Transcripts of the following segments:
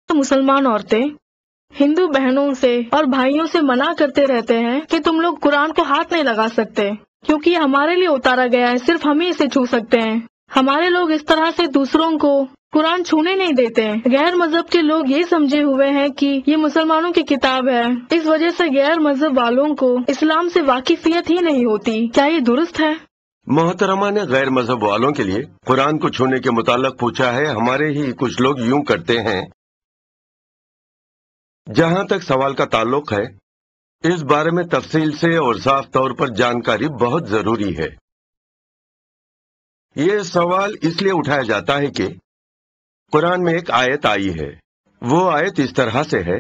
मुसलमान औरतें हिंदू बहनों से और भाइयों से मना करते रहते हैं कि तुम लोग कुरान को हाथ नहीं लगा सकते क्योंकि ये हमारे लिए उतारा गया है, सिर्फ हम ही इसे छू सकते हैं। हमारे लोग इस तरह से दूसरों को कुरान छूने नहीं देते हैं। गैर मजहब के लोग ये समझे हुए हैं कि ये मुसलमानों की किताब है, इस वजह से गैर मजहब वालों को इस्लाम से वाकिफियत ही नहीं होती। क्या ये दुरुस्त है? मोहतरमा ने गैर मजहब वालों के लिए कुरान को छूने के मुताल्लिक पूछा है। हमारे ही कुछ लोग यूं करते हैं। जहां तक सवाल का ताल्लुक है, इस बारे में तफसील से और साफ तौर पर जानकारी बहुत जरूरी है। ये सवाल इसलिए उठाया जाता है कि कुरान में एक आयत आई है। वो आयत इस तरह से है,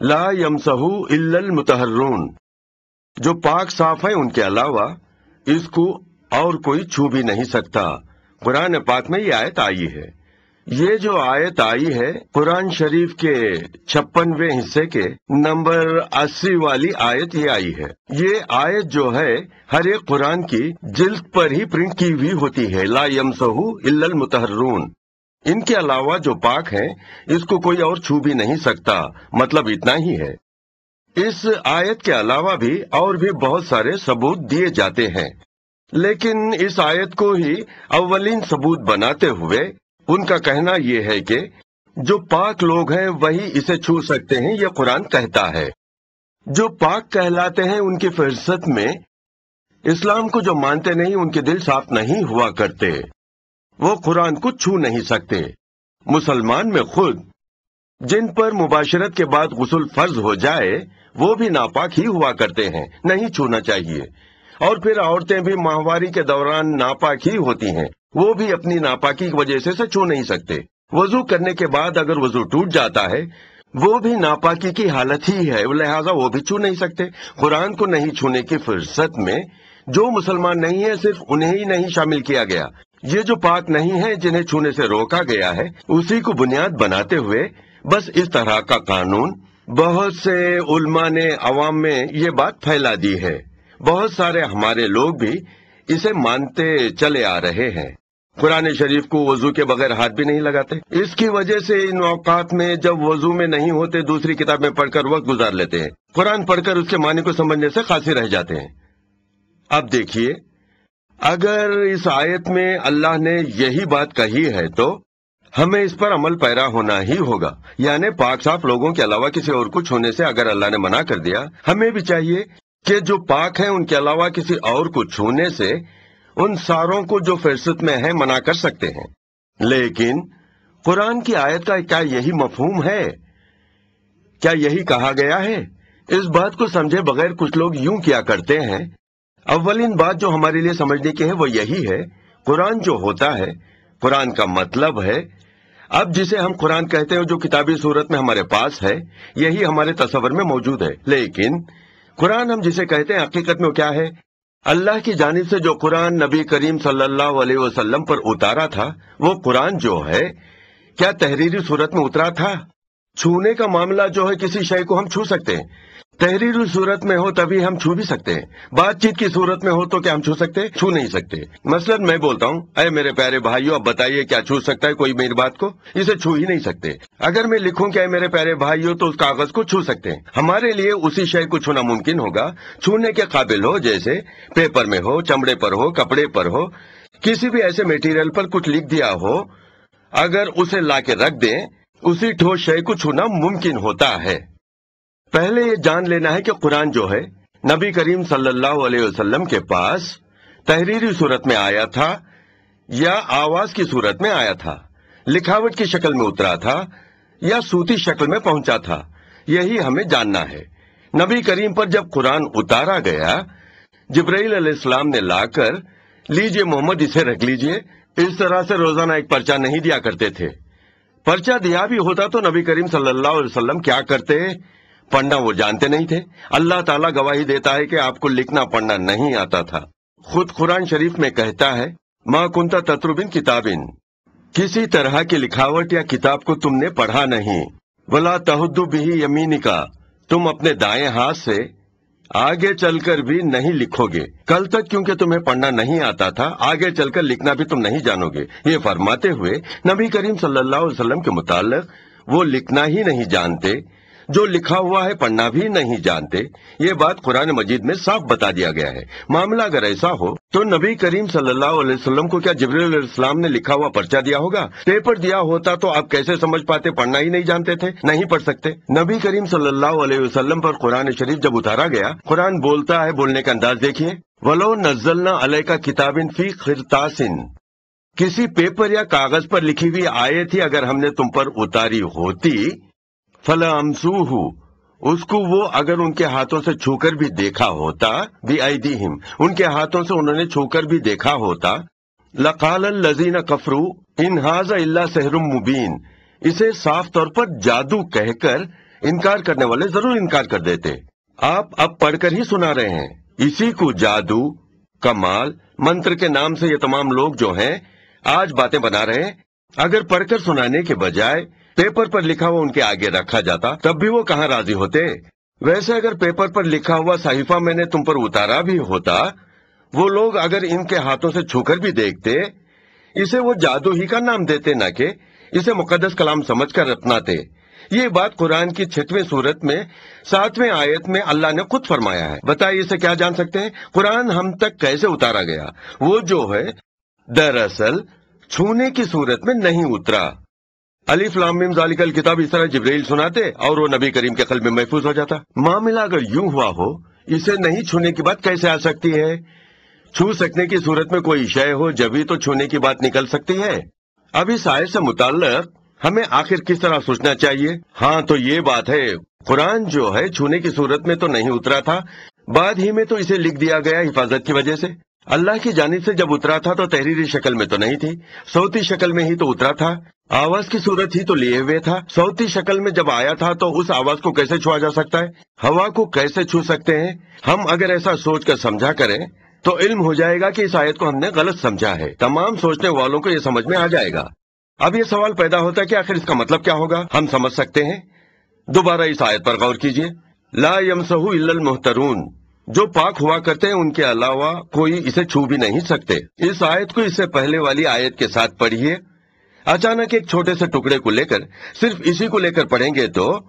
ला यमसहू इल्लल मुतहर्रून, जो पाक साफ है उनके अलावा इसको और कोई छू भी नहीं सकता। कुरान पाक में ये आयत आई है। ये जो आयत आई है कुरान शरीफ के 56वें हिस्से के नंबर 80 वाली आयत ये आई है। ये आयत जो है हर एक कुरान की जिल्द पर ही प्रिंट की हुई होती है, ला यमसहू इल्लल मुतहर्रून, इनके अलावा जो पाक है इसको कोई और छू भी नहीं सकता। मतलब इतना ही है। इस आयत के अलावा भी और भी बहुत सारे सबूत दिए जाते हैं, लेकिन इस आयत को ही अव्वलीन सबूत बनाते हुए उनका कहना यह है कि जो पाक लोग हैं वही इसे छू सकते हैं, यह कुरान कहता है। जो पाक कहलाते हैं उनकी फहरिस्त में इस्लाम को जो मानते नहीं, उनके दिल साफ नहीं हुआ करते, वो कुरान को छू नहीं सकते। मुसलमान में खुद जिन पर मुबाशरत के बाद गुस्ल फर्ज हो जाए वो भी नापाक ही हुआ करते हैं, नहीं छूना चाहिए। और फिर औरतें भी माहवारी के दौरान नापाक ही होती हैं, वो भी अपनी नापाकी की वजह से छू नहीं सकते। वजू करने के बाद अगर वजू टूट जाता है वो भी नापाकी की हालत ही है, लिहाजा वो भी छू नहीं सकते। कुरान को नहीं छूने की फुर्सत में जो मुसलमान नहीं है सिर्फ उन्हें ही नहीं शामिल किया गया। ये जो पाक नहीं है जिन्हें छूने से रोका गया है उसी को बुनियाद बनाते हुए बस इस तरह का कानून बहुत से उलमा ने अवाम में ये बात फैला दी है। बहुत सारे हमारे लोग भी इसे मानते चले आ रहे हैं। कुरान शरीफ को वजू के बगैर हाथ भी नहीं लगाते। इसकी वजह से इन औकात में जब वजू में नहीं होते दूसरी किताबें पढ़कर वक्त गुजार लेते हैं। कुरान पढ़कर उसके मानी को समझने से खासी रह जाते हैं। अब देखिए, अगर इस आयत में अल्लाह ने यही बात कही है तो हमें इस पर अमल पैरा होना ही होगा। यानी पाक साफ लोगों के अलावा किसी और को छूने से अगर अल्लाह ने मना कर दिया, हमें भी चाहिए कि जो पाक है उनके अलावा किसी और को छूने से उन सारों को जो फहरिस्त में है मना कर सकते हैं। लेकिन कुरान की आयत का क्या यही मफहूम है? क्या यही कहा गया है? इस बात को समझे बगैर कुछ लोग यूं किया करते हैं। अव्वलीन बात जो हमारे लिए समझने की है वो यही है, कुरान जो होता है, कुरान का मतलब है, अब जिसे हम कुरान कहते हैं जो किताबी सूरत में हमारे पास है, यही हमारे तस्वर में मौजूद है। लेकिन कुरान हम जिसे कहते हैं हकीकत में क्या है? अल्लाह की जानिब से जो कुरान नबी करीम सल्लल्लाहु अलैहि वसल्लम पर उतारा था, वो कुरान जो है क्या तहरीरी सूरत में उतरा था? छूने का मामला जो है किसी शय को हम छू सकते हैं, तहरीरी सूरत में हो तभी हम छू भी सकते हैं। बातचीत की सूरत में हो तो क्या हम छू सकते हैं? छू नहीं सकते। मसलन मैं बोलता हूँ, अरे मेरे प्यारे भाइयों अब बताइए क्या छू सकता है कोई मेरी बात को? इसे छू ही नहीं सकते। अगर मैं लिखूं क्या मेरे प्यारे भाइयों तो उस कागज को छू सकते हैं। हमारे लिए उसी शय को छूना मुमकिन होगा छूने के काबिल हो, जैसे पेपर में हो, चमड़े पर हो, कपड़े पर हो, किसी भी ऐसे मटेरियल पर कुछ लिख दिया हो, अगर उसे ला के रख दें उसी ठोस शय को छूना मुमकिन होता है। पहले ये जान लेना है कि कुरान जो है नबी करीम सल्लल्लाहु अलैहि वसल्लम के पास तहरीरी सूरत में आया था या आवाज की सूरत में आया था, लिखावट की शक्ल में उतरा था या सूती शक्ल में पहुंचा था, यही हमें जानना है। नबी करीम पर जब कुरान उतारा गया, जिब्राइल अलैहिस्सलाम ने लाकर, लीजिए मोहम्मद इसे रख लीजिए, इस तरह से रोजाना एक पर्चा नहीं दिया करते थे। पर्चा दिया भी होता तो नबी करीम सल्लल्लाहु अलैहि वसल्लम क्या करते? पढ़ना वो जानते नहीं थे। अल्लाह ताला गवाही देता है कि आपको लिखना पढ़ना नहीं आता था। खुद कुरान शरीफ में कहता है, मा कुंता तत्रुबिन किताबिन, किसी तरह की लिखावट या किताब को तुमने पढ़ा नहीं। वला तहुद्दु बिही यमीनिका, तुम अपने दाएं हाथ से आगे चलकर भी नहीं लिखोगे। कल तक क्योंकि तुम्हें पढ़ना नहीं आता था, आगे चलकर लिखना भी तुम नहीं जानोगे। ये फरमाते हुए नबी करीम सल्लल्लाहु अलैहि वसल्लम के मुताल्लिक وہ لکھنا ہی نہیں جانتے، جو لکھا ہوا ہے پڑھنا بھی نہیں جانتے۔ یہ بات قرآن مجید میں صاف بتا دیا گیا ہے۔ معاملہ اگر ایسا ہو تو نبی کریم صلی اللہ علیہ وسلم کو کیا جبریل علیہ السلام نے لکھا ہوا پرچہ دیا ہوگا؟ پیپر دیا ہوتا تو آپ کیسے سمجھ پاتے؟ پڑھنا ہی نہیں جانتے تھے، نہیں پڑھ سکتے۔ نبی کریم صلی اللہ علیہ وسلم پر قرآن شریف جب اتارا گیا، قرآن بولتا ہے، بولنے کا انداز دیکھیے، وَلَوْ نَزَّلْنَا عَلَيْكَ كِتَابٍ فِي قِرْطَاسٍ، کسی پیپر یا کاغذ پر لکھی ہوئی آیت ہی اگر ہم نے تم پر اتاری ہوتی، فَلَأَمْسُوهُ، اس کو وہ اگر ان کے ہاتھوں سے چھو کر بھی دیکھا ہوتا، بِأَيْدِيهِمْ، ان کے ہاتھوں سے انہوں نے چھو کر بھی دیکھا ہوتا، لَقَالَ الَّذِينَ كَفْرُوا إِنْ هَذَا إِلَّا سِحْرٌ مُبِينٌ، اسے صاف طور پر جادو کہہ کر انکار کرنے والے ضرور انکار کر دیتے۔ آپ اب پڑھ کر ہی سنا رہے ہیں، اسی کو جادو، کمال، منتر کے نام سے یہ تمام لوگ جو ہیں آج باتیں بنا رہے ہیں۔ اگر پڑھ کر سنانے کے بجائے پیپر پر لکھا ہوا ان کے آگے رکھا جاتا تب بھی وہ کہاں راضی ہوتے۔ ویسے اگر پیپر پر لکھا ہوا صحیفہ میں نے تم پر اتارا بھی ہوتا، وہ لوگ اگر ان کے ہاتھوں سے چھو کر بھی دیکھتے، اسے وہ جادو ہی کا نام دیتے، نہ کہ اسے مقدس کلام سمجھ کر اپناتے۔ یہ بات قرآن کی 6ویں سورت میں 7ویں آیت میں اللہ نے خود فرمایا ہے۔ بتائیے اسے کیا جان سکتے ہیں؟ قرآن ہم تک کیسے اتارا گیا؟ وہ جو ہے دراصل چھونے کی صورت میں نہیں اترا۔ الف لام میم ذالک الکتاب، اس طرح جبرائیل سناتے اور وہ نبی کریم کے قلب میں محفوظ ہو جاتا۔ معاملہ اگر یوں ہوا ہو، اسے نہیں چھونے کی بات کیسے آ سکتی ہے؟ چھو سکنے کی صورت میں کوئی شے ہو جبھی تو چھونے کی بات نکل سکتی ہے۔ اب اس آیت سے متعلق ہمیں آخر کس طرح سوچنا چاہیے؟ ہاں تو یہ بات ہے، قرآن جو ہے چھونے کی صورت میں تو نہیں اترا تھا، بعد ہی میں تو اسے لکھ دیا گیا حفاظت کی وجہ سے۔ اللہ کی جانب سے جب اترا تھا تو تحریری شکل میں تو نہیں تھی، صوتی شکل میں ہی تو اترا تھا، آواز کی صورت ہی تو لیے ہوئے تھا۔ صوتی شکل میں جب آیا تھا تو اس آواز کو کیسے چھوا جا سکتا ہے؟ ہوا کو کیسے چھو سکتے ہیں؟ ہم اگر ایسا سوچ کر سمجھا کریں تو علم ہو جائے گا کہ اس آیت کو ہم نے غلط سمجھا ہے، تمام سوچنے والوں کو یہ سمجھ میں آ جائے گا۔ اب یہ سوال پیدا ہوتا ہے کہ آخر اس کا مطلب کیا ہوگا؟ ہم سمجھ سکتے ہیں۔ دوبارہ اس آیت پر غور کیجئے، لا یمسہ الا المحترون، جو پاک ہوا کرتے ہیں ان کے علاوہ کوئی اسے چھو بھی نہیں سکتے۔ اس آیت کو اس سے پہلے والی آیت کے ساتھ پڑھیے، اچانک ایک چھوٹے سے ٹکڑے کو لے کر صرف اسی کو لے کر پڑھیں گے تو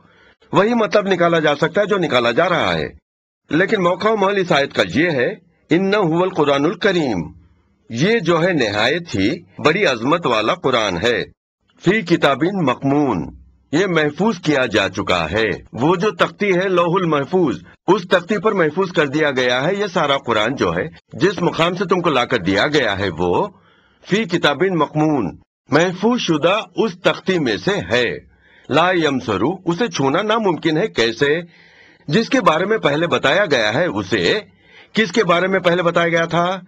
وہی مطلب نکالا جا سکتا ہے جو نکالا جا رہا ہے، لیکن موقع و محل اس آیت کا یہ ہے، انہ هو القرآن الکریم، یہ جو ہے نہایت ہی بڑی عظمت والا قرآن ہے، فی کتاب مکمون، یہ محفوظ کیا جا چکا ہے۔ وہ جو تختی ہے لوح المحفوظ، اس تختی پر محفوظ کر دیا گیا ہے یہ سارا قرآن جو ہے، جس مقام سے تم کو لا کر دیا گیا ہے وہ فی کتاب مکمون، محفوظ شدہ اس تختی میں سے ہے۔ لا یمسرو، اسے چھونا ناممکن ہے۔ کیسے؟ جس کے بارے میں پہلے بتایا گیا ہے اسے کس کے بارے میں پہلے بتایا گیا تھا؟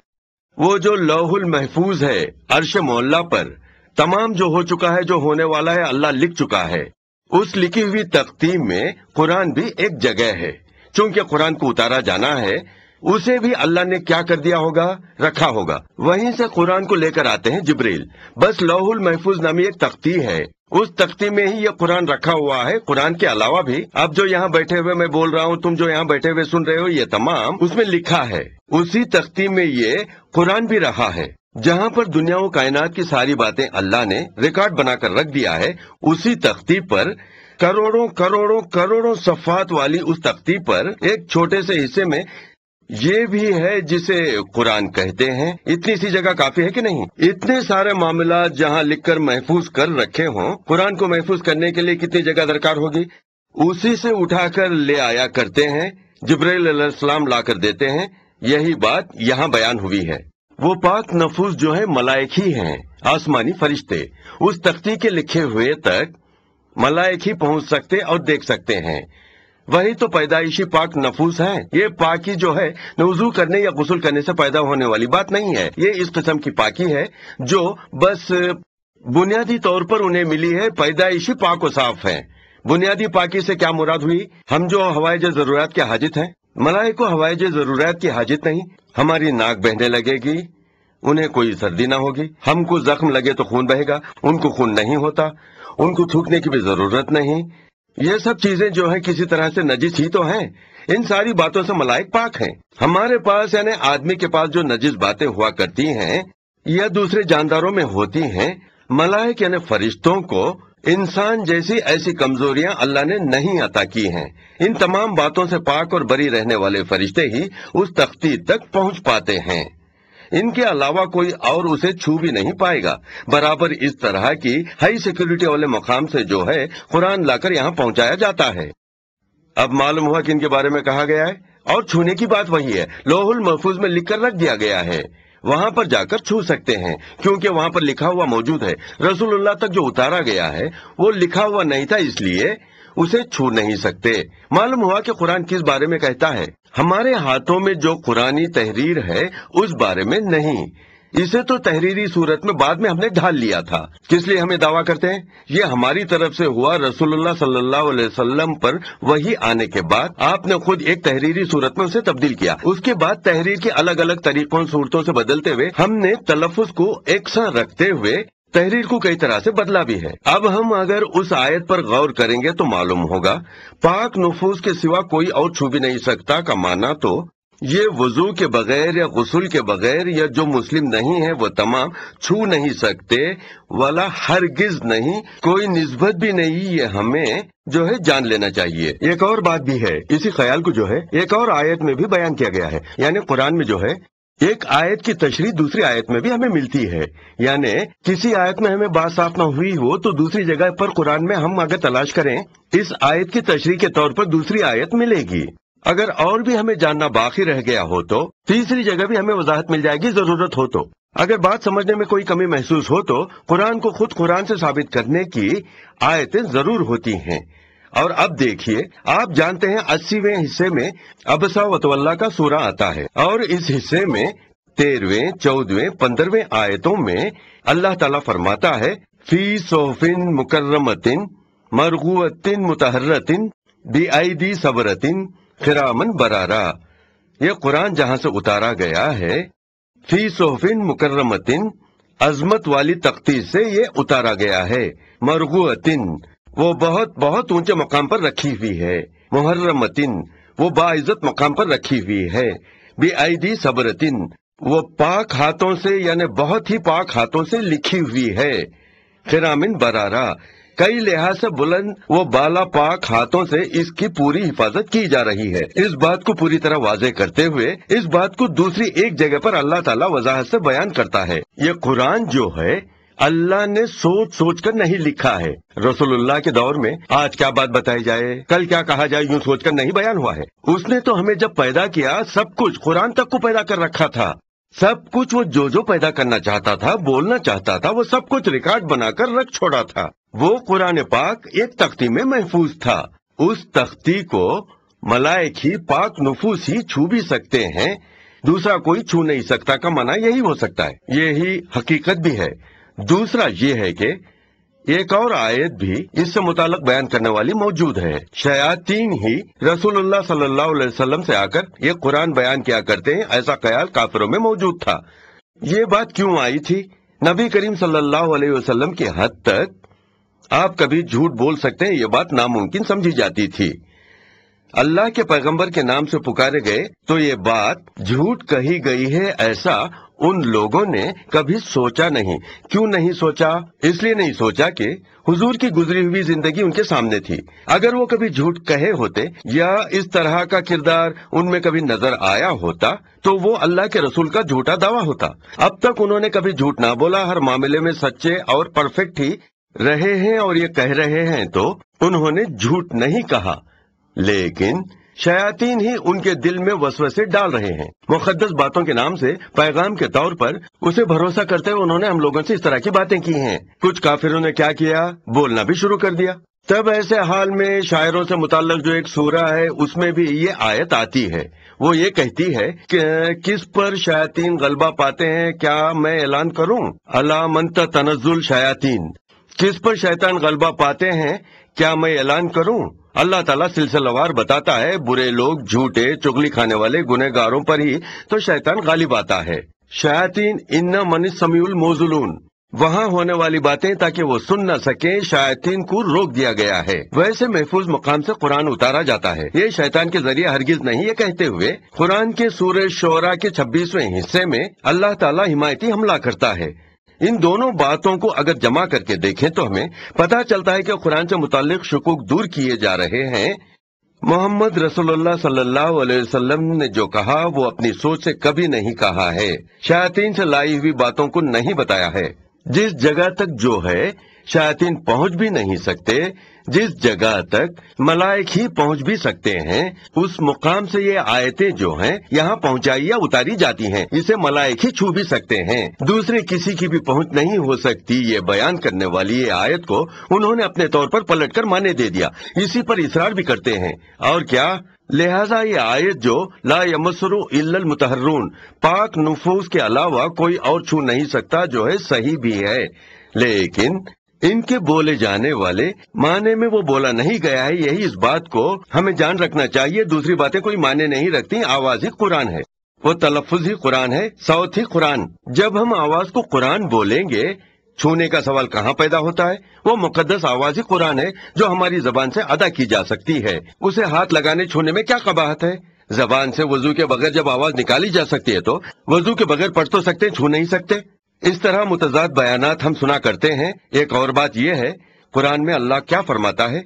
وہ جو لوح المحفوظ ہے، عرش معلیٰ پر تمام جو ہو چکا ہے، جو ہونے والا ہے، اللہ لکھ چکا ہے۔ اس لکھی ہوئی تختی میں قرآن بھی ایک جگہ ہے۔ چونکہ قرآن کو اتارا جانا ہے، اسے بھی اللہ نے کیا کر دیا ہوگا؟ رکھا ہوگا۔ وہیں سے قرآن کو لے کر آتے ہیں جبریل۔ بس لوح المحفوظ نامی ایک تختی ہے، اس تختی میں ہی یہ قرآن رکھا ہوا ہے۔ قرآن کے علاوہ بھی اب جو یہاں بیٹھے ہوئے میں بول رہا ہوں، تم جو یہاں بیٹھے ہوئے سن رہے ہو، یہ تمام اس میں لکھا ہے۔ اسی تختی میں یہ قرآن بھی رہا ہے۔ جہاں پر دنیا و کائنات کی ساری باتیں اللہ نے ریکارڈ بنا کر رکھ دیا ہے، اسی تختی پر کروڑوں کروڑوں کروڑوں صفحات والی اس تختی پر ایک چھوٹے سے حصے میں یہ بھی ہے جسے قرآن کہتے ہیں۔ اتنی سی جگہ کافی ہے کہ نہیں؟ اتنے سارے معاملات جہاں لکھ کر محفوظ کر رکھے ہوں، قرآن کو محفوظ کرنے کے لیے کتنی جگہ درکار ہوگی؟ اسی سے اٹھا کر لے آیا کرتے ہیں، جبرائیل علیہ السلام لا کر دیتے ہیں۔ یہی بات یہاں بیان ہوئی ہے۔ وہ پاک نفوس جو ہے ملائک ہی ہیں، آسمانی فرشتے، اس تختی کے لکھے ہوئے تک ملائک ہی پہنچ سکتے اور دیکھ سکتے ہیں۔ وہی تو پیدائشی پاک نفوس ہیں۔ یہ پاکی جو ہے وضو کرنے یا غسل کرنے سے پیدا ہونے والی بات نہیں ہے، یہ اس قسم کی پاکی ہے جو بس بنیادی طور پر انہیں ملی ہے، پیدائشی پاک و صاف ہیں۔ بنیادی پاکی سے کیا مراد ہوئی؟ ہم جو حوائج ضروریات کے حاجت ہیں، ملائک کو حوائج ضروریات کی حاجت نہیں۔ ہماری ناک بہنے لگے گی، انہیں کوئی سردی نہ ہوگی، ہم کو زخم لگے تو خون بہے گا، ان کو خون نہیں ہوتا، ان کو تھوکنے کی بھی ضرورت نہیں۔ یہ سب چیزیں جو ہیں کسی طرح سے نجس ہی تو ہیں۔ ان ساری باتوں سے ملائک پاک ہیں۔ ہمارے پاس یعنی آدمی کے پاس جو نجس باتیں ہوا کرتی ہیں یا دوسرے جانداروں میں ہوتی ہیں، ملائک یعنی فرشتوں کو انسان جیسی ایسی کمزوریاں اللہ نے نہیں عطا کی ہیں۔ ان تمام باتوں سے پاک اور بری رہنے والے فرشتے ہی اس تختی تک پہنچ پاتے ہیں، ان کے علاوہ کوئی اور اسے چھو بھی نہیں پائے گا۔ برابر اس طرح کی ہائی سیکیورٹی والے مقام سے جو ہے قرآن لا کر یہاں پہنچایا جاتا ہے۔ اب معلوم ہوا کہ ان کے بارے میں کہا گیا ہے، اور چھونے کی بات وہی ہے، لوح المحفوظ میں لکھ کر رکھ دیا گیا ہے، وہاں پر جا کر چھو سکتے ہیں، کیونکہ وہاں پر لکھا ہوا موجود ہے۔ رسول اللہ تک جو اتارا گیا ہے وہ لکھا ہوا نہیں تھا، اس لیے اسے چھو نہیں سکتے۔ معلوم ہوا کہ قرآن کس بارے میں کہتا ہے؟ ہمارے ہاتھوں میں جو قرآنی تحریر ہے اس بارے میں نہیں، اسے تو تحریری صورت میں بعد میں ہم نے ڈھال لیا تھا۔ کس لیے ہمیں دعویٰ کرتے ہیں؟ یہ ہماری طرف سے ہوا۔ رسول اللہ صلی اللہ علیہ وسلم پر وحی آنے کے بعد آپ نے خود ایک تحریری صورت میں اسے تبدیل کیا، اس کے بعد تحریر کے الگ الگ طریقوں صورتوں سے بدلتے ہوئے ہم نے تلفظ کو یکساں رکھتے ہوئے تحریر کو کئی طرح سے بدلا بھی ہے۔ اب ہم اگر اس آیت پر غور کریں گے تو معلوم ہوگا پاک نفوس کے سوا کوئی اور چھو بھی نہیں سکتا کا معنی تو یہ وضو کے بغیر یا غسل کے بغیر یا جو مسلم نہیں ہے وہ تمام چھو نہیں سکتے، ولا ہرگز نہیں، کوئی نسبت بھی نہیں، یہ ہمیں جو ہے جان لینا چاہیے۔ ایک اور بات بھی ہے، اسی خیال کو جو ہے ایک اور آیت میں بھی بیان کیا گیا ہے، یعنی قرآن میں جو ہے ایک آیت کی تشریح دوسری آیت میں بھی ہمیں ملتی ہے، یعنی کسی آیت میں ہمیں بات صاف نہ ہوئی ہو تو دوسری جگہ پر قرآن میں ہم اگر تلاش کریں اس آیت کی تشریح کے طور پر دوسری آیت ملے گی۔ اگر اور بھی ہمیں جاننا باقی رہ گیا ہو تو تیسری جگہ بھی ہمیں وضاحت مل جائے گی ضرورت ہو تو۔ اگر بات سمجھنے میں کوئی کمی محسوس ہو تو قرآن کو خود قرآن سے ثابت کرنے کی آیتیں ضرور ہوتی ہیں۔ اور اب دیکھیے، آپ جانتے ہیں 80ویں حصے میں عبسہ وتولیٰ کا سورہ آتا ہے، اور اس حصے میں 13ویں، 14ویں، 15ویں آیتوں میں اللہ تعالیٰ فرماتا ہے فی صحف مکرمۃ مرغوۃ مطہرۃ بأیدی سبرۃ کرامن برارا۔ یہ قرآن جہاں سے اتارا گیا ہے فی صحف مکرمۃ، عظمت والی تختی سے یہ اتارا گیا ہے، مرغوۃ، وہ بہت بہت اونچے مقام پر رکھی ہوئی ہے، محرمۃ، وہ باعزت مقام پر رکھی ہوئی ہے، بأیدی سبرۃ، وہ پاک ہاتھوں سے یعنی بہت ہی پاک ہاتھوں سے لکھی ہوئی ہے، کرامن برارا، کئی لحاظ سے بلند وہ بالا پاک ہاتھوں سے اس کی پوری حفاظت کی جا رہی ہے۔ اس بات کو پوری طرح واضح کرتے ہوئے اس بات کو دوسری ایک جگہ پر اللہ تعالیٰ وضاحت سے بیان کرتا ہے، یہ قرآن جو ہے اللہ نے سوچ سوچ کر نہیں لکھا ہے۔ رسول اللہ کے دور میں آج کیا بات بتائی جائے، کل کیا کہا جائے، یوں سوچ کر نہیں بیان ہوا ہے۔ اس نے تو ہمیں جب پیدا کیا سب کچھ قرآن تک کو پیدا کر رکھا تھا، سب کچھ وہ جو پیدا کرنا چاہتا تھا، بولنا چاہتا تھا، وہ سب کچھ ریکارڈ بنا کر رکھ چھوڑا تھا۔ وہ قرآن پاک ایک تختی میں محفوظ تھا، اس تختی کو ملائک ہی پاک نفوس ہی چھو بھی سکتے ہیں، دوسرا کوئی چھو نہیں سکتا کا معنی یہی ہو سکتا ہے، یہی حقیقت بھی ہے۔ دوسرا یہ ہے کہ ایک اور آیت بھی اس سے متعلق بیان کرنے والی موجود ہے، شیاطین ہی رسول اللہ صلی اللہ علیہ وسلم سے آ کر یہ قرآن بیان کیا کرتے ہیں، ایسا خیال کافروں میں موجود تھا۔ یہ بات کیوں آئی تھی؟ نبی کریم صلی اللہ علیہ وسلم کی حد تک آپ کبھی جھوٹ بول سکتے ہیں، یہ بات ناممکن سمجھی جاتی تھی۔ اللہ کے پیغمبر کے نام سے پکارے گئے تو یہ بات جھوٹ کہی گئی ہے، ایسا ان لوگوں نے کبھی سوچا نہیں۔ کیوں نہیں سوچا؟ اس لیے نہیں سوچا کہ حضور کی گزری ہوئی زندگی ان کے سامنے تھی۔ اگر وہ کبھی جھوٹ کہے ہوتے یا اس طرح کا کردار ان میں کبھی نظر آیا ہوتا تو وہ اللہ کے رسول کا جھوٹا دعویٰ ہوتا۔ اب تک انہوں نے کبھی جھوٹ نہ بولا، ہر معاملے میں سچے اور پرفیکٹ ہی رہے ہیں، اور یہ کہہ رہے ہیں تو انہوں نے جھوٹ نہیں کہا، لیکن شیاطین ہی ان کے دل میں وسوسے ڈال رہے ہیں۔ مقدس باتوں کے نام سے پیغام کے طور پر اسے بھروسہ کرتے ہوئے انہوں نے ہم لوگوں سے اس طرح کی باتیں کی ہیں۔ کچھ کافروں نے کیا کیا؟ بولنا بھی شروع کر دیا۔ تب ایسے حال میں شاعروں سے متعلق جو ایک سورہ ہے اس میں بھی یہ آیت آتی ہے، وہ یہ کہتی ہے کہ کس پر شیاطین غلبہ پاتے ہیں، کیا میں اعلان کروں؟ الا من تنزل شیاطین، کس پر شیطان غلبہ پاتے ہیں، کیا میں اعلان کروں؟ اللہ تعالیٰ سلسلہ وار بتاتا ہے، برے لوگ، جھوٹے، چغلی کھانے والے گنہگاروں پر ہی تو شیطان غالب آتا ہے۔ شیاطین ان من السمیع الموزلون، وہاں ہونے والی باتیں تاکہ وہ سن نہ سکیں، شیاطین کو روک دیا گیا ہے۔ ویسے محفوظ مقام سے قرآن اتارا جاتا ہے، یہ شیطان کے ذریعے ہرگز نہیں۔ یہ کہتے ہوئے قرآن کے سورہ شعراء کے 26ویں حصے میں اللہ تعالیٰ حمایتی حملہ کرتا ہے، इन दोनों बातों को अगर जमा करके देखें तो हमें पता चलता है कि कुरान से मुताल्लिक शुकूक दूर किए जा रहे हैं। मोहम्मद रसूलुल्लाह सल्लल्लाहु अलैहि वसल्लम ने जो कहा वो अपनी सोच से कभी नहीं कहा है, शयातीन से लाई हुई बातों को नहीं बताया है। जिस जगह तक जो है शयातीन पहुंच भी नहीं सकते, जिस जगह तक मलाइक ही पहुंच भी सकते हैं, उस मुकाम से ये आयतें जो हैं यहाँ पहुंचाई या उतारी जाती हैं। इसे मलाइक ही छू भी सकते हैं, दूसरे किसी की भी पहुंच नहीं हो सकती। ये बयान करने वाली ये आयत को उन्होंने अपने तौर पर पलटकर माने दे दिया, इसी पर इसरार भी करते हैं। और क्या, लिहाजा ये आयत जो ला यमस्सुहु इल्लल मुतहर्रून, पाक नुफूस के अलावा कोई और छू नहीं सकता, जो है सही भी है, लेकिन इनके बोले जाने वाले माने में वो बोला नहीं गया है। यही इस बात को हमें जान रखना चाहिए। दूसरी बातें कोई माने नहीं रखती। आवाज ही कुरान है, वो तलफ्फुज ही कुरान है, सौत ही कुरान। जब हम आवाज को कुरान बोलेंगे, छूने का सवाल कहाँ पैदा होता है? वो मुकद्दस आवाज ही कुरान है जो हमारी जबान से अदा की जा सकती है। उसे हाथ लगाने छूने में क्या कबाहत है? जबान से वजू के बगैर जब आवाज निकाली जा सकती है तो वजू के बगैर पढ़ तो सकते, छू नहीं सकते। इस तरह मुतजाद बयानात हम सुना करते हैं। एक और बात यह है, कुरान में अल्लाह क्या फरमाता है?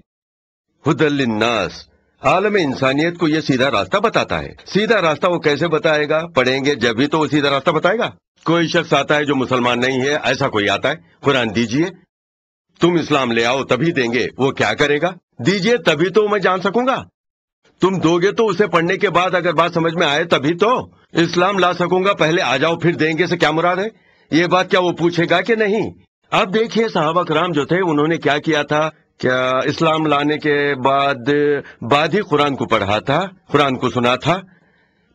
हुदल लिन्नास, आलम इंसानियत को यह सीधा रास्ता बताता है। सीधा रास्ता वो कैसे बताएगा? पढ़ेंगे जब भी तो वो सीधा रास्ता बताएगा। कोई शख्स आता है जो मुसलमान नहीं है, ऐसा कोई आता है, कुरान दीजिए, तुम इस्लाम ले आओ तभी देंगे। वो क्या करेगा? दीजिए तभी तो मैं जान सकूंगा। तुम दोगे तो उसे पढ़ने के बाद अगर बात समझ में आए तभी तो इस्लाम ला सकूंगा। पहले आ जाओ फिर देंगे से क्या मुराद है? ये बात क्या वो पूछेगा कि नहीं? अब देखिए सहाबा कराम जो थे उन्होंने क्या किया था। क्या इस्लाम लाने के बाद ही कुरान को पढ़ा था, कुरान को सुना था?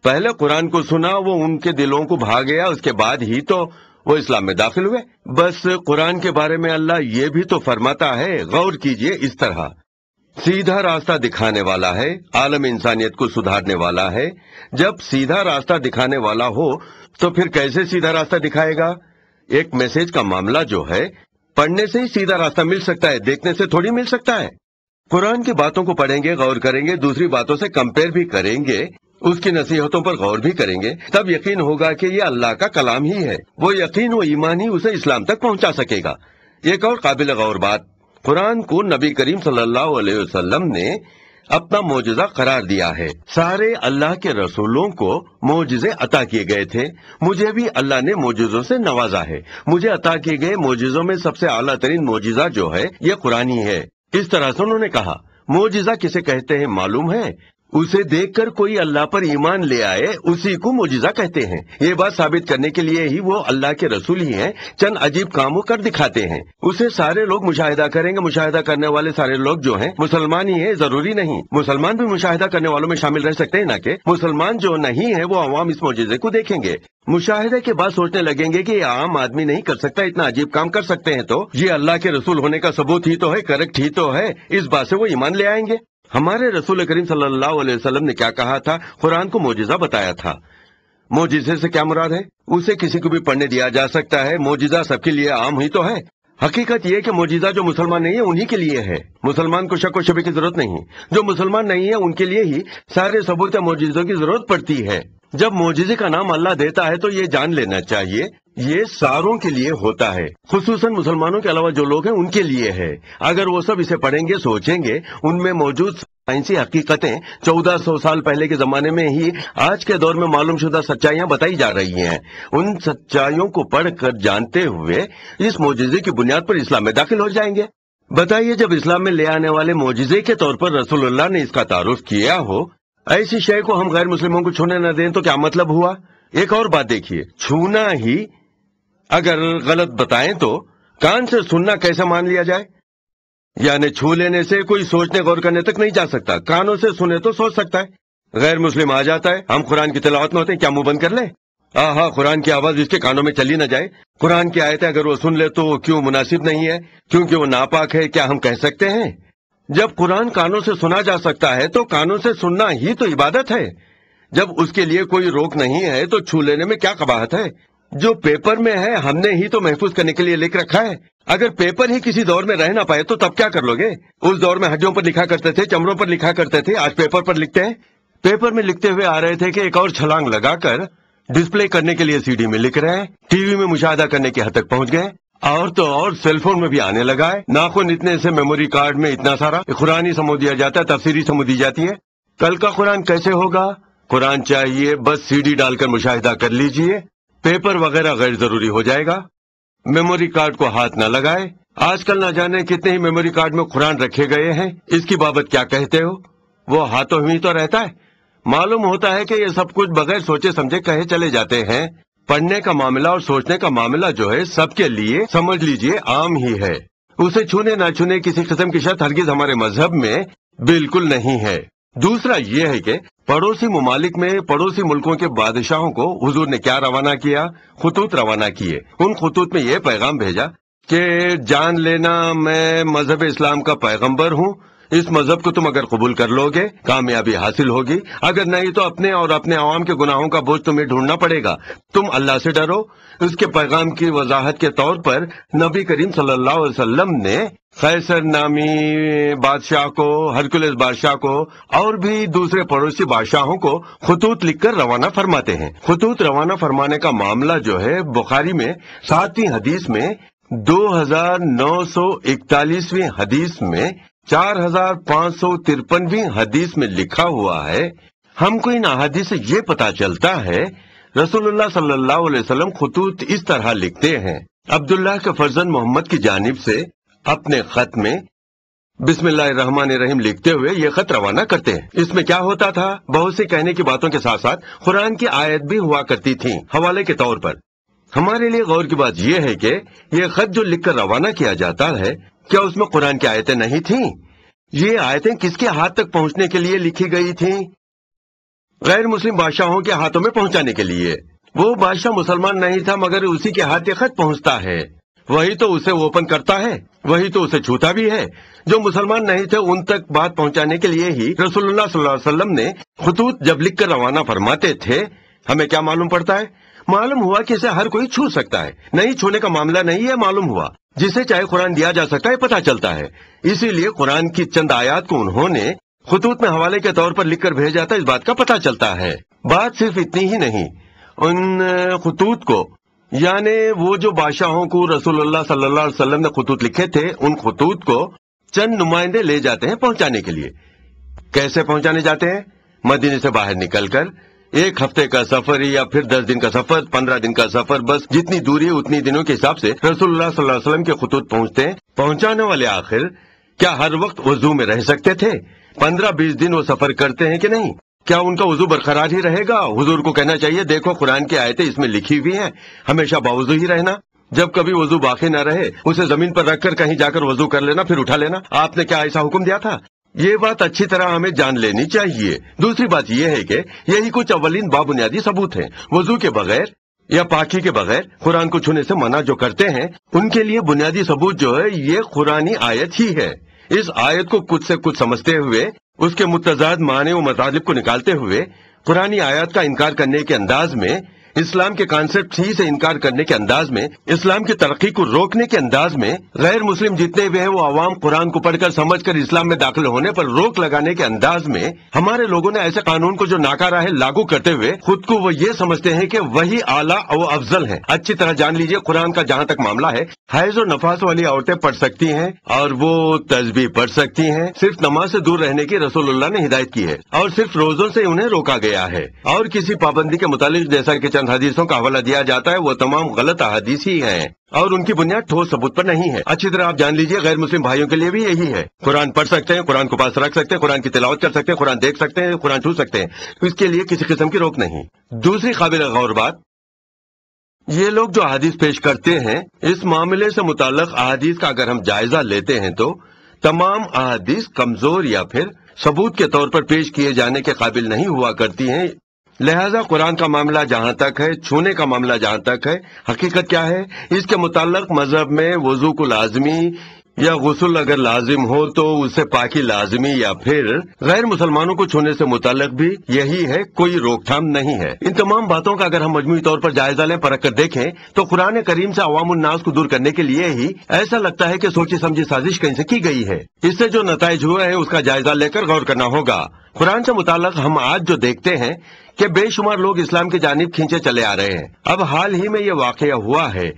पहले कुरान को सुना, वो उनके दिलों को भा गया, उसके बाद ही तो वो इस्लाम में दाखिल हुए। बस कुरान के बारे में अल्लाह ये भी तो फरमाता है, गौर कीजिए, इस तरह सीधा रास्ता दिखाने वाला है, आलम इंसानियत को सुधारने वाला है। जब सीधा रास्ता दिखाने वाला हो तो फिर कैसे सीधा रास्ता दिखाएगा? एक मैसेज का मामला जो है, पढ़ने से ही सीधा रास्ता मिल सकता है, देखने से थोड़ी मिल सकता है। कुरान की बातों को पढ़ेंगे, गौर करेंगे, दूसरी बातों से कंपेयर भी करेंगे, उसकी नसीहतों पर गौर भी करेंगे, तब यकीन होगा कि ये अल्लाह का कलाम ही है। वो यकीन व ईमान ही उसे इस्लाम तक पहुंचा सकेगा। एक और काबिल गौर बात, कुरान को नबी करीम सल्लल्लाहु अलैहि वसल्लम ने अपना मोजिजा करार दिया है। सारे अल्लाह के रसूलों को मोजिजे अता किए गए थे। मुझे भी अल्लाह ने मोजिजों से नवाजा है। मुझे अता किए गए मोजिजों में सबसे आला तरीन मोजिजा जो है ये कुरान ही है। इस तरह से उन्होंने कहा, मोजिजा किसे कहते हैं मालूम है? उसे देखकर कोई अल्लाह पर ईमान ले आए, उसी को मोजिजा कहते हैं। ये बात साबित करने के लिए ही वो अल्लाह के रसूल ही हैं, चंद अजीब कामों कर दिखाते हैं। उसे सारे लोग मुशाहिदा करेंगे। मुशाहिदा करने वाले सारे लोग जो हैं मुसलमान ही है, जरूरी नहीं मुसलमान भी मुशाहिदा करने वालों में शामिल रह सकते हैं, ना कि मुसलमान जो नहीं है वो अवाम इस मोजिजे को देखेंगे, मुशाहिदे के बाद सोचने लगेंगे कि ये आम आदमी नहीं कर सकता, इतना अजीब काम कर सकते हैं, तो ये अल्लाह के रसूल होने का सबूत ही तो है, करेक्ट ही तो है। इस बात से वो ईमान ले आएंगे। हमारे रसूल करीम सल्लल्लाहु अलैहि वसल्लम ने क्या कहा था? कुरान को मोजिजा बताया था। मोजिजे से क्या मुराद है? उसे किसी को भी पढ़ने दिया जा सकता है। मोजिजा सबके लिए आम ही तो है। हकीकत ये कि मोजिजा जो मुसलमान नहीं है उन्हीं के लिए है। मुसलमान को शक व शबे की जरूरत नहीं। जो मुसलमान नहीं है उनके लिए ही सारे सबूत या मोजिजों की जरूरत पड़ती है। जब मोजिजे का नाम अल्लाह देता है तो ये जान लेना चाहिए ये सारों के लिए होता है, खुसूसन मुसलमानों के अलावा जो लोग हैं उनके लिए है। अगर वो सब इसे पढ़ेंगे, सोचेंगे, उनमें मौजूद साइंसी हकीकतें 1400 साल पहले के जमाने में ही आज के दौर में मालूम शुदा सच्चाइयां बताई जा रही हैं। उन सच्चाइयों को पढ़कर जानते हुए इस मोजिजे की बुनियाद पर इस्लाम में दाखिल हो जाएंगे। बताइए, जब इस्लाम में ले आने वाले मोजिजे के तौर पर रसूलुल्लाह ने इसका तारुफ किया हो, ऐसी शय को हम गैर मुस्लिमों को छूने न दें तो क्या मतलब हुआ? एक और बात देखिए, छूना ही अगर गलत बताएं तो कान से सुनना कैसे मान लिया जाए? यानी छू लेने से कोई सोचने गौर करने तक नहीं जा सकता, कानों से सुने तो सोच सकता है। गैर मुस्लिम आ जाता है, हम कुरान की तिलावत में होते हैं, क्या मुंह बंद कर ले? आहा, कुरान की आवाज इसके कानों में चली न जाए। कुरान की आयतें अगर वो सुन ले तो क्यों मुनासिब नहीं है? क्योंकि वो नापाक है, क्या हम कह सकते हैं? जब कुरान कानों से सुना जा सकता है तो कानों से सुनना ही तो इबादत है। जब उसके लिए कोई रोक नहीं है तो छू लेने में क्या कबाहत है? जो पेपर में है हमने ही तो महफूज करने के लिए लिख रखा है। अगर पेपर ही किसी दौर में रह ना पाए तो तब क्या कर लोगे? उस दौर में हड्डियों पर लिखा करते थे, चमड़ों पर लिखा करते थे, आज पेपर पर लिखते हैं। पेपर में लिखते हुए आ रहे थे कि एक और छलांग लगाकर डिस्प्ले करने के लिए सीडी में लिख रहे हैं, टीवी में मुशाहिदा करने की हद तक पहुंच गए, और तो और सेल फोन में भी आने लगा है। नाखून इतने से मेमोरी कार्ड में इतना सारा कुरानी समझ दिया जाता है, तफसीरी समझ दी जाती है। कल का कुरान कैसे होगा? कुरान चाहिए बस सीडी डालकर मुशाहिदा कर लीजिए, पेपर वगैरह गैर जरूरी हो जाएगा। मेमोरी कार्ड को हाथ न लगाए। आजकल न जाने कितने ही मेमोरी कार्ड में कुरान रखे गए हैं, इसकी बाबत क्या कहते हो? वो हाथों ही तो रहता है। मालूम होता है कि ये सब कुछ बगैर सोचे समझे कहे चले जाते हैं। पढ़ने का मामला और सोचने का मामला जो है सबके लिए समझ लीजिए आम ही है। उसे छूने ना छूने किसी किस्म की शर्त हरगिज हमारे मजहब में बिल्कुल नहीं है। दूसरा ये है कि पड़ोसी ममालिक में पड़ोसी मुल्कों के बादशाहों को हुजूर ने क्या रवाना किया? खुतूत रवाना किए। उन खुतूत में ये पैगाम भेजा कि जान लेना मैं मजहब इस्लाम का पैगंबर हूँ, इस मजहब को तुम अगर कबूल कर लोगे कामयाबी हासिल होगी, अगर नहीं तो अपने और अपने आवाम के गुनाहों का बोझ तुम्हें ढूंढना पड़ेगा। तुम अल्लाह से डरो। उसके पैगाम की वजाहत के तौर पर नबी करीम सल्लल्लाहु अलैहि वसल्लम ने कैसर नामी बादशाह को, हरकुलिस बादशाह को और भी दूसरे पड़ोसी बादशाहों को खुतूत लिखकर रवाना फरमाते हैं। खुतूत रवाना फरमाने का मामला जो है बुखारी में 7वीं हदीस में, 2941वीं हदीस में, 4553वीं हदीस में लिखा हुआ है। हमको इन अहादीस से ये पता चलता है रसूलुल्लाह सल्लल्लाहु अलैहि वसल्लम खुतूत इस तरह लिखते हैं। अब्दुल्लाह के फर्जंद मोहम्मद की जानिब से अपने खत में बिस्मिल्लाहिर्रहमानिर्रहीम लिखते हुए ये खत रवाना करते हैं। इसमें क्या होता था? बहुत सी कहने की बातों के साथ साथ कुरान की आयत भी हुआ करती थी हवाले के तौर पर। हमारे लिए गौर की बात यह है कि ये खत जो लिखकर रवाना किया जाता है, क्या उसमें कुरान की आयतें नहीं थीं? ये आयतें किसके हाथ तक पहुंचने के लिए लिखी गई थीं? गैर मुस्लिम बादशाहों के हाथों में पहुंचाने के लिए। वो बादशाह मुसलमान नहीं था मगर उसी के हाथ ये खत पहुंचता है, वही तो उसे ओपन करता है, वही तो उसे छूता भी है। जो मुसलमान नहीं थे उन तक बात पहुंचाने के लिए ही रसूलुल्लाह सल्लल्लाहु अलैहि वसल्लम ने खुतूत जब लिखकर रवाना फरमाते थे। हमें क्या मालूम पड़ता है? मालूम हुआ कि इसे हर कोई छू सकता है, नहीं छूने का मामला नहीं है। मालूम हुआ जिसे चाहे कुरान दिया जा सकता है, पता चलता है। इसीलिए कुरान की चंद आयात को उन्होंने खुतूत में हवाले के तौर पर लिखकर भेजा था, इस बात का पता चलता है। बात सिर्फ इतनी ही नहीं, उन खुतूत को यानी वो जो बादशाहों को रसूलुल्लाह सल्लल्लाहु अलैहि वसल्लम ने खुतूत लिखे थे, उन खुतूत को चंद नुमाइंदे ले जाते हैं पहुंचाने के लिए। कैसे पहुंचाने जाते हैं? मदीने से बाहर निकलकर 1 हफ्ते का सफर या फिर 10 दिन का सफर, 15 दिन का सफर, बस जितनी दूरी उतनी दिनों के हिसाब से रसूलुल्लाह सल्लल्लाहु अलैहि वसल्लम के खुतूत पहुंचते हैं। पहुंचाने वाले आखिर क्या हर वक्त वजू में रह सकते थे? 15-20 दिन वो सफर करते हैं कि नहीं? क्या उनका वजू बरकरार ही रहेगा? हुजूर को कहना चाहिए देखो कुरान की आयतें इसमें लिखी हुई हैं, हमेशा बावजू ही रहना। जब कभी वजू बाकी न रहे उसे जमीन पर रखकर कहीं जाकर वजू कर लेना, फिर उठा लेना। आपने क्या ऐसा हुक्म दिया था? ये बात अच्छी तरह हमें जान लेनी चाहिए। दूसरी बात यह है कि यही कुछ अव्वलीन बाबुनियादी सबूत हैं। वजू के बगैर या पाकी के बगैर कुरान को छूने से मना जो करते हैं, उनके लिए बुनियादी सबूत जो है ये कुरानी आयत ही है। इस आयत को कुछ से कुछ समझते हुए, उसके मुतजाद माने व मतालिब को निकालते हुए, कुरानी आयत का इनकार करने के अंदाज में, इस्लाम के कॉन्सेप्ट ही से इनकार करने के अंदाज में, इस्लाम की तरक्की को रोकने के अंदाज में, गैर मुस्लिम जितने भी हैं वो आवाम कुरान को पढ़कर समझकर इस्लाम में दाखिल होने पर रोक लगाने के अंदाज में हमारे लोगों ने ऐसे कानून को जो नाकारा है लागू करते हुए खुद को वो ये समझते हैं कि वही आला और अफजल है। अच्छी तरह जान लीजिए कुरान का जहाँ तक मामला है, हैज और नफास वाली औरतें पढ़ सकती हैं और वो तस्बीह पढ़ सकती हैं। सिर्फ नमाज से दूर रहने की रसूलुल्लाह ने हिदायत की है और सिर्फ रोजों से उन्हें रोका गया है। और किसी पाबंदी के मुतालिक जैसा कि चंद हदीसों का हवाला दिया जाता है, वो तमाम गलत अहादीस ही हैं और उनकी बुनियाद ठोस सबूत पर नहीं है। अच्छी तरह आप जान लीजिए गैर मुस्लिम भाइयों के लिए भी यही है। कुरान पढ़ सकते हैं, कुरान को पास रख सकते हैं, कुरान की तिलावत कर सकते हैं, कुरान देख सकते हैं, कुरान छू सकते हैं, इसके लिए किसी किस्म की रोक नहीं। दूसरी काबिल गौर बात, ये लोग जो अहादीस पेश करते हैं, इस मामले से मुताल्लिक अहादीस का अगर हम जायजा लेते हैं तो तमाम अहादीस कमजोर या फिर सबूत के तौर पर पेश किए जाने के काबिल नहीं हुआ करती हैं। लिहाजा कुरान का मामला जहाँ तक है, छूने का मामला जहाँ तक है, हकीकत क्या है? इसके मुताल्लिक मजहब में वजू को लाजमी या गुस्ल अगर लाजिम हो तो उससे पाकी लाजमी या फिर गैर मुसलमानों को छूने से मुताल्लिक भी यही है, कोई रोकथाम नहीं है। इन तमाम बातों का अगर हम मजमूई तौर पर जायजा लें, परख कर देखें तो कुरान करीम से अवामुन नास को दूर करने के लिए ही ऐसा लगता है कि सोची समझी साजिश कहीं से की गई है। इससे जो नताइज हुए हैं उसका जायजा लेकर गौर करना होगा। قرآن سے متعلق ہم آج جو دیکھتے ہیں کہ بے شمار لوگ اسلام کی جانب کھینچے چلے آ رہے ہیں۔ اب حال ہی میں یہ واقعہ ہوا ہے،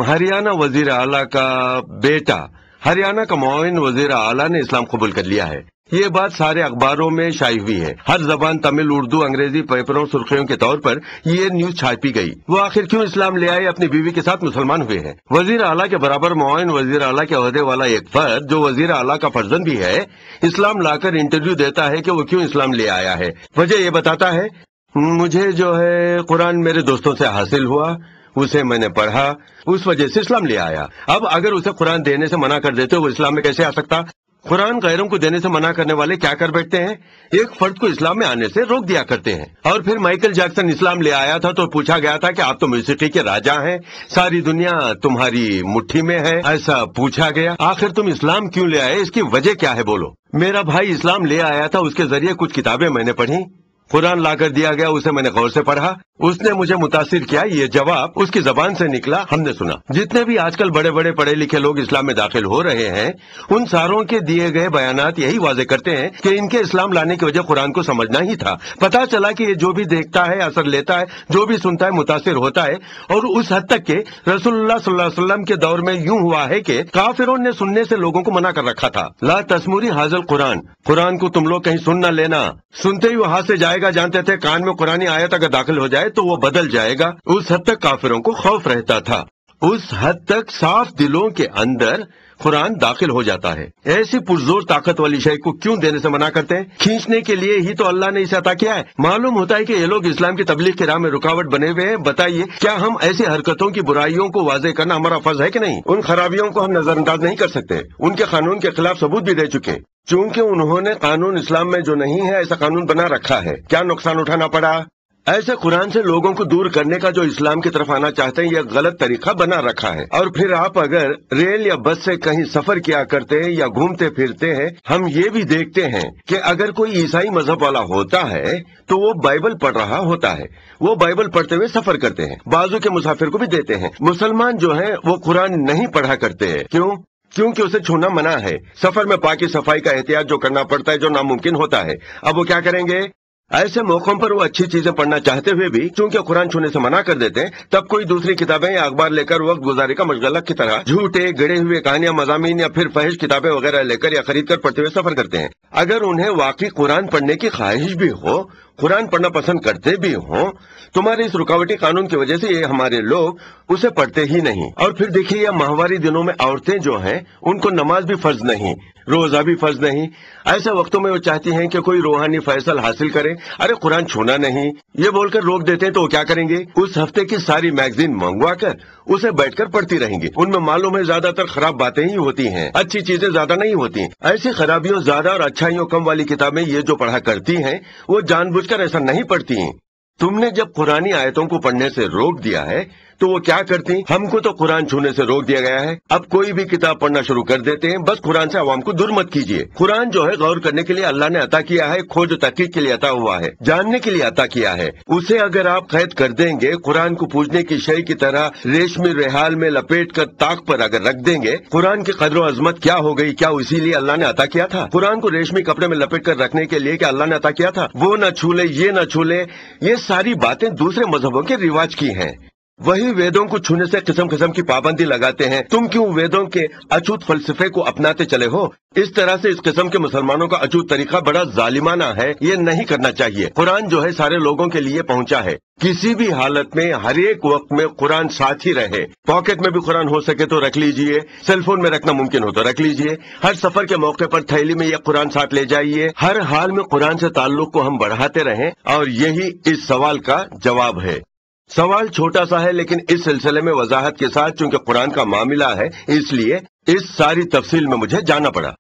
ہریانہ وزیر اعلیٰ کا بیٹا، ہریانہ کا معاون وزیر اعلیٰ نے اسلام قبول کر لیا ہے۔ یہ بات سارے اخباروں میں شائع ہوئی ہے، ہر زبان، تمل، اردو، انگریزی پیپروں سرخیوں کے طور پر یہ نیوز چھاپی گئی۔ وہ آخر کیوں اسلام لے آئے؟ اپنی بیوی کے ساتھ مسلمان ہوئے ہیں۔ وزیر اعلیٰ کے برابر معاون وزیر اعلیٰ کے عہدے والا ایک فرد جو وزیر اعلیٰ کا فرزند بھی ہے، اسلام لا کر انٹرویو دیتا ہے کہ وہ کیوں اسلام لے آیا ہے۔ وجہ یہ بتاتا ہے، مجھے جو ہے قرآن میرے دوستوں سے حاصل ہوا، اسے میں نے پڑھا، اس وجہ سے اسلام لے آیا۔ اب اگر اسے قرآن دینے سے منع کر دیتے وہ اسلام میں کیسے آ سکتا؟ قرآن غیروں کو دینے سے منع کرنے والے کیا کر بیٹھتے ہیں؟ ایک فرد کو اسلام میں آنے سے روک دیا کرتے ہیں۔ اور پھر مائیکل جیکسن اسلام لے آیا تھا تو پوچھا گیا تھا کہ آپ تو موسیقی کے راجا ہیں، ساری دنیا تمہاری مٹھی میں ہے، ایسا پوچھا گیا۔ آخر تم اسلام کیوں لے آئے؟ اس کی وجہ کیا ہے بولو؟ میرا بھائی اسلام لے آیا تھا، اس کے ذریعے کچھ کتابیں میں نے پڑھی، قرآن لا کر دیا گیا، اسے میں نے غور سے پڑھا، اس نے مجھے متاثر کیا۔ یہ جواب اس کی زبان سے نکلا، ہم نے سنا۔ جتنے بھی آج کل بڑے بڑے پڑھے لکھے لوگ اسلام میں داخل ہو رہے ہیں، ان ساروں کے دیے گئے بیانات یہی واضح کرتے ہیں کہ ان کے اسلام لانے کی وجہ قرآن کو سمجھنا ہی تھا۔ پتا چلا کہ یہ جو بھی دیکھتا ہے، اثر لیتا ہے، جو بھی سنتا ہے، متاثر ہوتا ہے، اور اس حد تک کہ رسول اللہ صلی اللہ علیہ وسلم کے دور میں یوں ہوا ہے کہ کافروں نے سننے سے لوگوں کو منع کر رکھا تھا۔ لا تسمری حاضل قرآن، قرآن کو تم لوگ کہیں سن نہ لینا۔ سنتے ہی وہ ہاتھ سے جائے گا، جانتے تھے کان میں قرآنی آیت اگر داخل ہو جائے تو وہ بدل جائے گا۔ اس حد تک کافروں کو خوف رہتا تھا، اس حد تک صاف دلوں کے اندر قرآن داخل ہو جاتا ہے۔ ایسی پرزور طاقت والی شے کو کیوں دینے سے منع کرتے ہیں؟ کھینچنے کے لیے ہی تو اللہ نے اسے عطا کیا ہے۔ معلوم ہوتا ہے کہ یہ لوگ اسلام کی تبلیغ کی راہ میں رکاوٹ بنے ہوئے ہیں۔ بتائیے، کیا ہم ایسی حرکتوں کی برائیوں کو واضح کرنا ہمارا فرض ہے کہ نہیں؟ ان خرابیوں کو ہم نظر انداز نہیں کر سکتے، ان کے قانون کے خلاف ثبوت بھی دے چکے، چونکہ انہوں نے قانون اسلام میں جو نہیں ہے ایسا قانون بنا رکھا ہے۔ کیا نقصان اٹھانا پڑا؟ ایسے قرآن سے لوگوں کو دور کرنے کا جو اسلام کی طرف آنا چاہتے ہیں، یہ غلط طریقہ بنا رکھا ہے۔ اور پھر آپ اگر ریل یا بس سے کہیں سفر کیا کرتے ہیں یا گھومتے پھرتے ہیں، ہم یہ بھی دیکھتے ہیں کہ اگر کوئی عیسائی مذہب والا ہوتا ہے تو وہ بائبل پڑھ رہا ہوتا ہے، وہ بائبل پڑھتے ہوئے سفر کرتے ہیں، بازو کے مسافر کو بھی دیتے ہیں۔ مسلمان جو ہیں وہ قرآن نہیں پڑھا کرتے ہیں، کیونکہ اسے چھونا منع ہے۔ سفر میں پاکی صفائی کا احتیاط جو کرنا پڑتا ہے، جو ناممکن ہوتا ہے، اب وہ کیا کریں گے؟ ایسے موقعوں پر وہ اچھی چیزیں پڑھنا چاہتے ہوئے بھی چونکہ قرآن چھونے سے منع کر دیتے ہیں، تب کوئی دوسری کتابیں یا اخبار لے کر وقت گزارے کا مشغلہ کی طرح جھوٹے گڑے ہوئے کہانیاں، مضامین یا پھر فحش کتابیں وغیرہ لے کر یا خرید کر پڑھتے ہوئے سفر کرتے ہیں۔ اگر انہیں واقعی قرآن پڑھنے کی خواہش بھی ہو، قرآن پڑھنا پسند کرتے بھی ہوں، تمہارے اس رکاوٹی قانون کی وجہ سے یہ ہمارے لوگ اسے پڑھتے ہی نہیں۔ اور پھر دیکھیے، یہ ماہواری دنوں میں عورتیں جو ہیں ان کو نماز بھی فرض نہیں، روزہ بھی فرض نہیں۔ ایسے وقتوں میں وہ چاہتی ہیں کہ کوئی روحانی فیصل حاصل کرے، ارے قرآن چھونا نہیں یہ بول کر روک دیتے ہیں، تو وہ کیا کریں گے؟ اس ہفتے کی ساری میگزین منگوا کر اسے بیٹھ کر پڑھتی رہیں گی۔ ان میں معلوم ہے زیادہ تر خراب باتیں ہی ہوتی ہیں، اچھی چیزیں زیادہ نہیں ہوتی۔ ایسی خرابیوں زیادہ اور اچھائیوں کم والی کتابیں یہ جو پڑھا کرتی ہیں وہ جان بوجھ کر ایسا نہیں پڑھتی ہیں۔ تم نے جب قرآنی آیتوں کو پڑھنے سے روک دیا ہے تو وہ کیا کرتی؟ ہم کو تو قرآن چھونے سے روک دیا گیا ہے، اب کوئی بھی کتاب پڑھنا شروع کر دیتے ہیں۔ بس قرآن سے عوام کو دور مت کیجیے۔ قرآن جو ہے غور کرنے کے لیے اللہ نے عطا کیا ہے، کھوج و تحقیق کے لیے عطا ہوا ہے، جاننے کے لیے عطا کیا ہے۔ اسے اگر آپ قید کر دیں گے، قرآن کو پوجنے کی شے کی طرح ریشمی رحال میں لپیٹ کر طاق پر اگر رکھ دیں گے، قرآن کی قدر و عظمت کیا ہو گئی؟ کیا اسی لیے اللہ نے عطا کیا تھا؟ قرآن کو ریشمی کپڑے میں لپیٹ کر رکھنے کے لیے کیا اللہ نے عطا کیا تھا؟ وہ نہ چھولے، یہ نہ چھولے، یہ ساری باتیں دوسرے مذہبوں کے رواج کی ہیں۔ وہی ویدوں کو چھونے سے قسم قسم کی پابندی لگاتے ہیں۔ تم کیوں ویدوں کے اچوت فلسفے کو اپناتے چلے ہو؟ اس طرح سے اس قسم کے مسلمانوں کا اچوت طریقہ بڑا ظالمانہ ہے، یہ نہیں کرنا چاہیے۔ قرآن جو ہے سارے لوگوں کے لیے پہنچا ہے، کسی بھی حالت میں ہر ایک وقت میں قرآن ساتھ ہی رہے۔ پاکٹ میں بھی قرآن ہو سکے تو رکھ لیجئے، سیل فون میں رکھنا ممکن ہو تو رکھ لیجئے، ہر سفر کے موقع پر تھیلی میں یہ قرآن ساتھ لے جائیے۔ ہر حال میں قرآن سے تعلق کو ہم بڑھاتے رہیں، اور یہی اس سوال کا جواب ہے۔ سوال چھوٹا سا ہے لیکن اس سلسلے میں وضاحت کے ساتھ، چونکہ قرآن کا معاملہ ہے اس لیے اس ساری تفصیل میں مجھے جانا پڑا۔